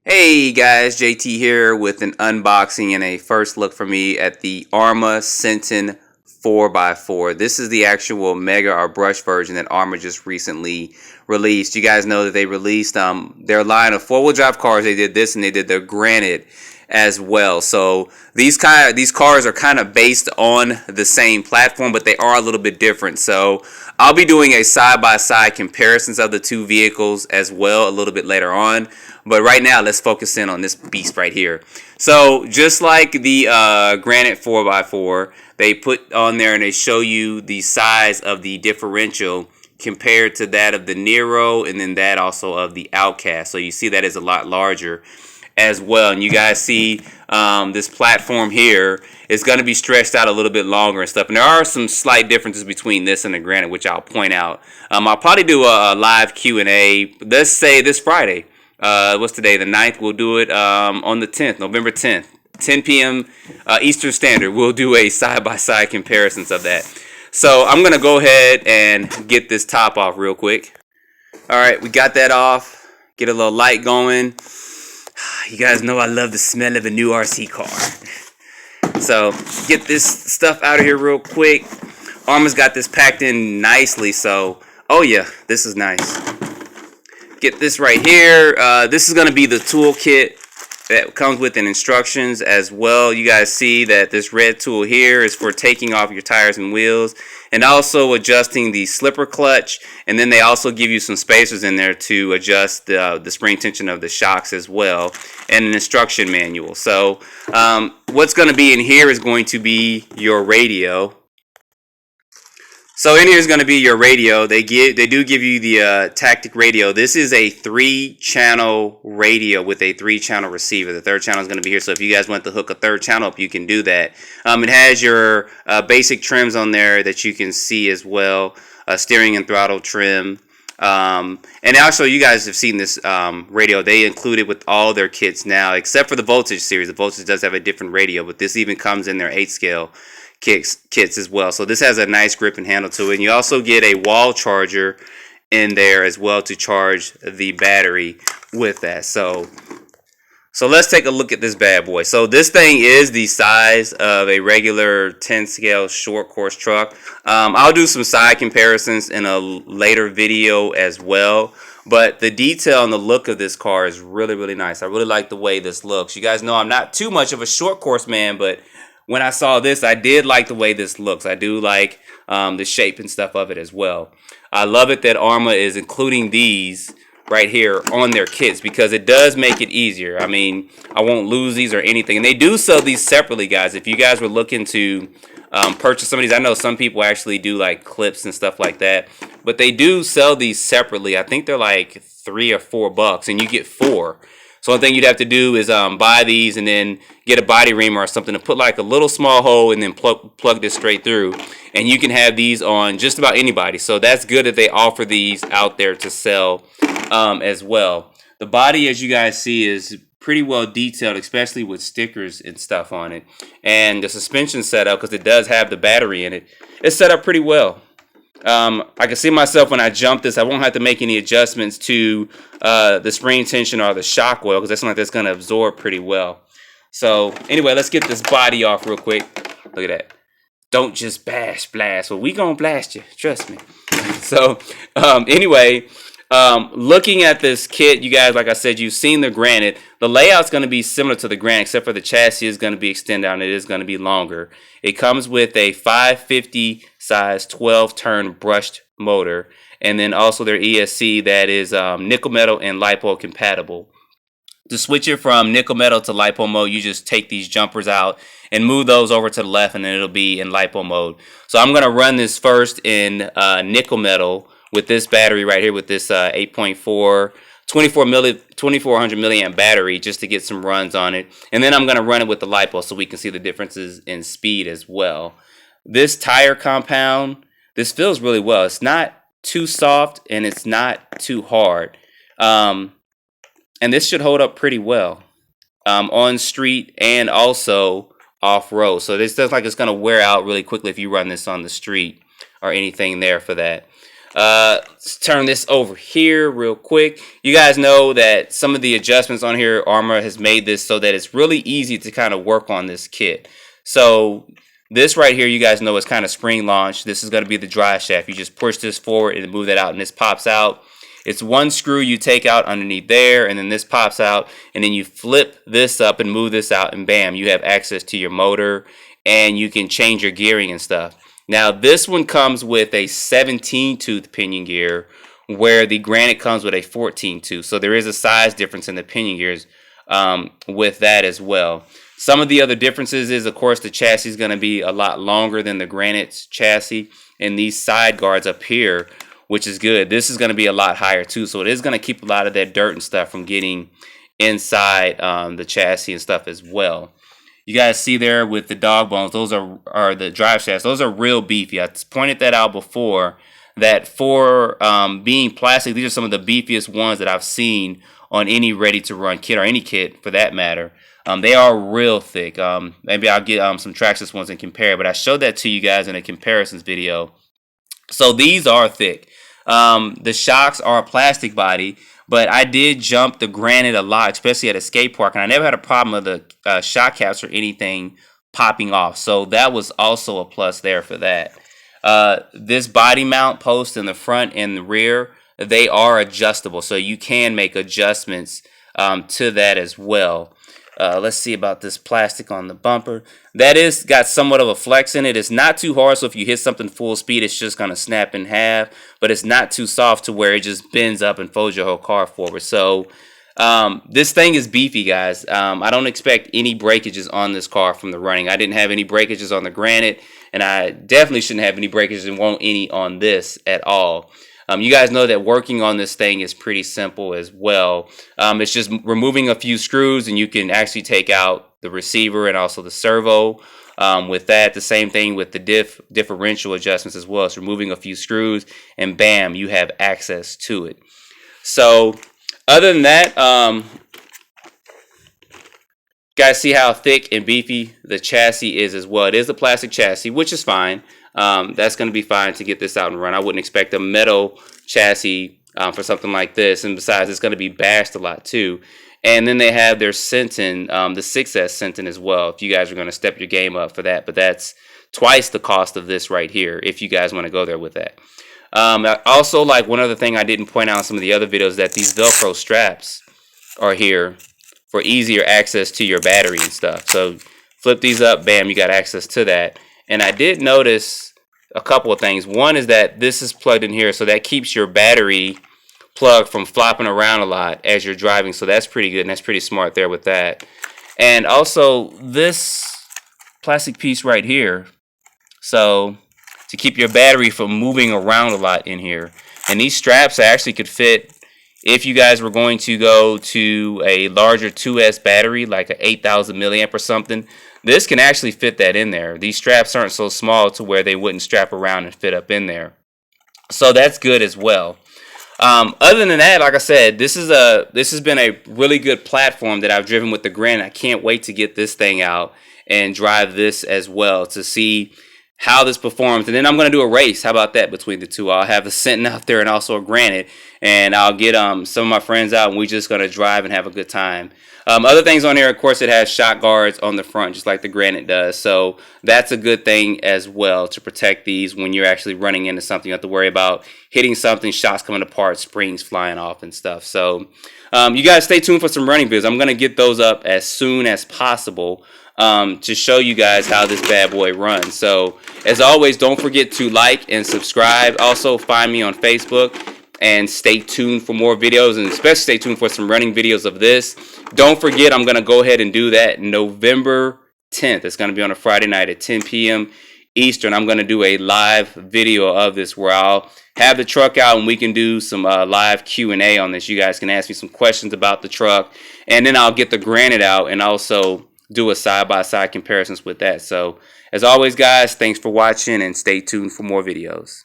Hey guys, JT here with an unboxing and a first look for me at the Arrma Senton 4x4. This is the actual Mega or brush version that Arrma just recently released. You guys know that they released their line of four-wheel drive cars. They did this and they did their Granite as well. So these cars are kind of based on the same platform, but they are a little bit different. So I'll be doing a side-by-side comparisons of the two vehicles as well a little bit later on. But right now, let's focus in on this beast right here. So just like the Granite 4x4, they put on there and they show you the size of the differential compared to that of the Nero and then that also of the Outcast. So you see that is a lot larger as well. And you guys see this platform here is going to be stretched out a little bit longer and stuff. And there are some slight differences between this and the Granite, which I'll point out. I'll probably do a live Q&A, let's say this Friday. What's today? The 9th. We'll do it on the 10th, November 10th, 10 p.m. Eastern Standard. We'll do a side-by-side comparisons of that. So I'm going to go ahead and get this top off real quick. All right, we got that off. Get a little light going. You guys know I love the smell of a new RC car. So get this stuff out of here real quick. Arrma's got this packed in nicely. So, oh yeah, this is nice. Get this right here. This is going to be the toolkit that comes with an instructions as well. You guys see that this red tool here is for taking off your tires and wheels and also adjusting the slipper clutch. And then they also give you some spacers in there to adjust the spring tension of the shocks as well, and an instruction manual. So what's going to be in here is going to be your radio. So in here is going to be your radio. They do give you the Tactic radio. This is a 3-channel radio with a 3-channel receiver. The third channel is going to be here. So if you guys want to hook a third channel up, you can do that. It has your basic trims on there that you can see as well. Steering and throttle trim. And also you guys have seen this radio. They include it with all their kits now, except for the Voltage series. The Voltage does have a different radio, but this even comes in their 8-scale kits as well. So this has a nice grip and handle to it. And you also get a wall charger in there as well to charge the battery with that. So let's take a look at this bad boy. So this thing is the size of a regular 10-scale short course truck. I'll do some side comparisons in a later video as well. But the detail and the look of this car is really, really nice. I really like the way this looks. You guys know I'm not too much of a short course man, but when I saw this, I did like the way this looks. I do like the shape and stuff of it as well. I love it that Arrma is including these right here on their kits because it does make it easier. I mean, I won't lose these or anything. And they do sell these separately, guys. If you guys were looking to purchase some of these, I know some people actually do like clips and stuff like that. But they do sell these separately. I think they're like $3 or $4 and you get 4. So one thing you'd have to do is buy these and then get a body reamer or something to put like a little small hole and then plug this straight through. And you can have these on just about anybody. So that's good that they offer these out there to sell as well. The body, as you guys see, is pretty well detailed, especially with stickers and stuff on it. And the suspension setup, because it does have the battery in it, it's set up pretty well. I can see myself when I jump this, I won't have to make any adjustments to the spring tension or the shock oil because that's something that's going to absorb pretty well. So anyway, let's get this body off real quick. Look at that. Don't just blast. Well, we going to blast you. Trust me. So anyway, looking at this kit, you guys, like I said, you've seen the Granite. The layout's going to be similar to the Granite, except for the chassis is going to be extended out and it is going to be longer. It comes with a 550 size 12-turn brushed motor, and then also their ESC that is nickel metal and LiPo compatible. To switch it from nickel metal to LiPo mode, you just take these jumpers out and move those over to the left, and then it'll be in LiPo mode. So I'm going to run this first in nickel metal with this battery right here, with this 8.4 2400 milliamp battery, just to get some runs on it. And then I'm going to run it with the LiPo so we can see the differences in speed as well. This tire compound, this feels really well. It's not too soft and it's not too hard. And this should hold up pretty well on street and also off-road. So this does like it's going to wear out really quickly if you run this on the street or anything there for that. Let's turn this over here real quick. You guys know that some of the adjustments on here, Arrma has made this so that it's really easy to kind of work on this kit. So this right here, you guys know, is kind of spring launched. This is going to be the drive shaft. You just push this forward and move that out, and this pops out. It's one screw you take out underneath there, and then this pops out, and then you flip this up and move this out, and bam, you have access to your motor, and you can change your gearing and stuff. Now, this one comes with a 17-tooth pinion gear, where the Granite comes with a 14-tooth. So there is a size difference in the pinion gears with that as well. Some of the other differences is, of course, the chassis is going to be a lot longer than the Granite's chassis, and these side guards up here, which is good. This is going to be a lot higher too, so it is going to keep a lot of that dirt and stuff from getting inside the chassis and stuff as well. You guys see there with the dog bones, those are the drive shafts. Those are real beefy. I pointed that out before, that for being plastic, these are some of the beefiest ones that I've seen on any ready-to-run kit, or any kit for that matter. They are real thick. Maybe I'll get some Traxxas ones and compare, but I showed that to you guys in a comparisons video. So these are thick. The shocks are a plastic body, but I did jump the Granite a lot, especially at a skate park, and I never had a problem with the shock caps or anything popping off. So that was also a plus there for that. This body mount post in the front and the rear, they are adjustable, so you can make adjustments to that as well. Let's see about this plastic on the bumper. That is got somewhat of a flex in it. It's not too hard, so if you hit something full speed, it's just going to snap in half. But it's not too soft to where it just bends up and folds your whole car forward. So this thing is beefy, guys. I don't expect any breakages on this car from the running. I didn't have any breakages on the Granite, and I definitely shouldn't have any breakages and won't any on this at all. You guys know that working on this thing is pretty simple as well. It's just removing a few screws, and you can actually take out the receiver and also the servo. With that, the same thing with the differential adjustments as well. It's removing a few screws, and bam, you have access to it. So other than that, guys, see how thick and beefy the chassis is as well. It is a plastic chassis, which is fine. That's going to be fine to get this out and run. I wouldn't expect a metal chassis for something like this. And besides, it's going to be bashed a lot too. And then they have their Senton, the 6S Senton as well, if you guys are going to step your game up for that. But that's twice the cost of this right here, if you guys want to go there with that. Also, like, one other thing I didn't point out in some of the other videos, that these Velcro straps are here for easier access to your battery and stuff. So flip these up, bam, you got access to that. And I did notice a couple of things. One is that this is plugged in here, so that keeps your battery plug from flopping around a lot as you're driving. So that's pretty good, and that's pretty smart there with that. And also this plastic piece right here, so to keep your battery from moving around a lot in here. And these straps actually could fit if you guys were going to go to a larger 2S battery, like an 8,000 milliamp or something. This can actually fit that in there. These straps aren't so small to where they wouldn't strap around and fit up in there. So that's good as well. Other than that, like I said, this has been a really good platform that I've driven with the Granite. I can't wait to get this thing out and drive this as well to see how this performs. And then I'm going to do a race. How about that between the two? I'll have a Senton out there and also a Granite, and I'll get some of my friends out, and we're just going to drive and have a good time. Other things on here, of course, it has shock guards on the front, just like the Granite does. So that's a good thing as well, to protect these when you're actually running into something. You don't have to worry about hitting something, shots coming apart, springs flying off and stuff. So you guys stay tuned for some running videos. I'm going to get those up as soon as possible to show you guys how this bad boy runs. So as always, don't forget to like and subscribe. Also find me on Facebook, and stay tuned for more videos, and especially stay tuned for some running videos of this. Don't forget, I'm going to go ahead and do that November 10th. It's going to be on a Friday night at 10 p.m. Eastern. I'm going to do a live video of this where I'll have the truck out and we can do some live Q&A on this. You guys can ask me some questions about the truck, and then I'll get the Granite out and also do a side-by-side comparisons with that. So as always, guys, thanks for watching, and stay tuned for more videos.